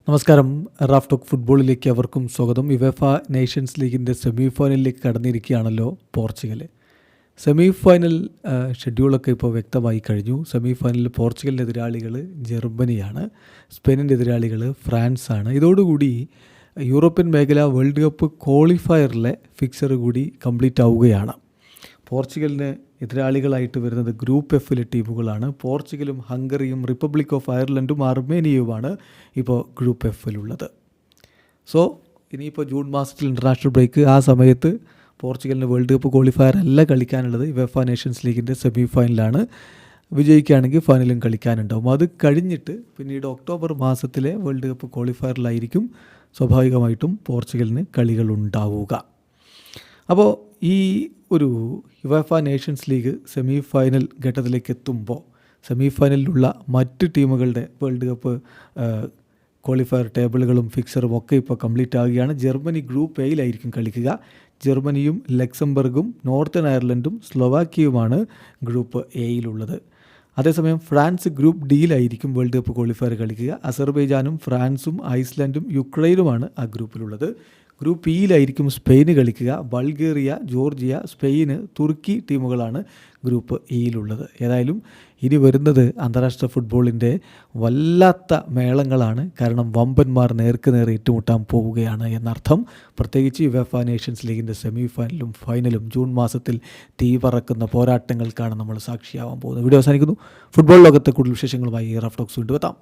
നമസ്കാരം. Raf talk ഫുട്ബോളിലേക്ക് അവർക്കും സ്വാഗതം. യുവേഫ നേഷൻസ് ലീഗിൻ്റെ സെമി ഫൈനലിലേക്ക് കടന്നിരിക്കുകയാണല്ലോ പോർച്ചുഗൽ. സെമി ഫൈനൽ ഷെഡ്യൂളൊക്കെ ഇപ്പോൾ വ്യക്തമായി കഴിഞ്ഞു. സെമി ഫൈനലിൽ പോർച്ചുഗലിൻ്റെ എതിരാളികൾ ജർമ്മനിയാണ്, സ്പെയിനിൻ്റെ എതിരാളികൾ ഫ്രാൻസാണ്. ഇതോടുകൂടി യൂറോപ്യൻ മേഖല വേൾഡ് കപ്പ് ക്വാളിഫയറിലെ ഫിക്സർ കൂടി കംപ്ലീറ്റ് ആവുകയാണ്. പോർച്ചുഗലിന് എതിരാളികളായിട്ട് വരുന്നത് ഗ്രൂപ്പ് എഫിലെ ടീമുകളാണ്. പോർച്ചുഗലും ഹംഗറിയും റിപ്പബ്ലിക് ഓഫ് അയർലൻഡും അർമേനിയയുമാണ് ഇപ്പോൾ ഗ്രൂപ്പ് എഫിലുള്ളത്. സോ ഇനിയിപ്പോൾ ജൂൺ മാസത്തിൽ ഇൻ്റർനാഷണൽ ബ്രേക്ക്, ആ സമയത്ത് പോർച്ചുഗലിന് വേൾഡ് കപ്പ് ക്വാളിഫയർ അല്ല കളിക്കാനുള്ളത്, യുവേഫ നേഷൻസ് ലീഗിൻ്റെ സെമി ഫൈനലാണ്. വിജയിക്കുകയാണെങ്കിൽ ഫൈനലും കളിക്കാനുണ്ടാവും. അത് കഴിഞ്ഞിട്ട് പിന്നീട് ഒക്ടോബർ മാസത്തിലെ വേൾഡ് കപ്പ് ക്വാളിഫയറിലായിരിക്കും സ്വാഭാവികമായിട്ടും പോർച്ചുഗലിന് കളികളുണ്ടാവുക. അപ്പോൾ ഈ ഒരു UEFA nations league semi final ഘട്ടത്തിലേക്ക് എത്തുമ്പോൾ സെമി ഫൈനലിലുള്ള മറ്റ് ടീമുകളുടെ വേൾഡ് കപ്പ് ക്വാളിഫയർ ടേബിളുകളും ഫിക്സറും ഒക്കെ ഇപ്പോൾ കംപ്ലീറ്റ് ആവുകയാണ്. ജർമ്മനി ഗ്രൂപ്പ് എയിലായിരിക്കും കളിക്കുക. ജർമ്മനിയും ലക്സംബർഗും നോർത്തേൺ അയർലൻഡും സ്ലോവാക്കിയുമാണ് ഗ്രൂപ്പ് എയിലുള്ളത്. അതേസമയം ഫ്രാൻസ് ഗ്രൂപ്പ് ഡിയിലായിരിക്കും വേൾഡ് കപ്പ് ക്വാളിഫയർ കളിക്കുക. അസർബൈജാനും ഫ്രാൻസും ഐസ്ലാൻഡും യുക്രൈനുമാണ് ആ ഗ്രൂപ്പിലുള്ളത്. ഗ്രൂപ്പ് ഇയിലായിരിക്കും സ്പെയിന് കളിക്കുക. ബൾഗേറിയ, ജോർജിയ, സ്പെയിന്, തുർക്കി ടീമുകളാണ് ഗ്രൂപ്പ് ഇയിലുള്ളത്. ഏതായാലും ഇനി വരുന്നത് അന്താരാഷ്ട്ര ഫുട്ബോളിൻ്റെ വല്ലാത്ത മേളങ്ങളാണ്. കാരണം വമ്പന്മാർ നേർക്ക് നേരെ ഏറ്റുമുട്ടാൻ പോവുകയാണ് എന്നർത്ഥം. പ്രത്യേകിച്ച് യുവേഫ നേഷൻസ് ലീഗിൻ്റെ സെമി ഫൈനലും ഫൈനലും ജൂൺ മാസത്തിൽ തീ പറക്കുന്ന പോരാട്ടങ്ങൾക്കാണ് നമ്മൾ സാക്ഷിയാവാൻ പോകുന്നത്. വീഡിയോ അവസാനിക്കുന്നു. ഫുട്ബോൾ ലോകത്തെ കൂടുതൽ വിശേഷങ്ങളുമായി റാഫ് ടോക്സ് വീണ്ടും എത്താം.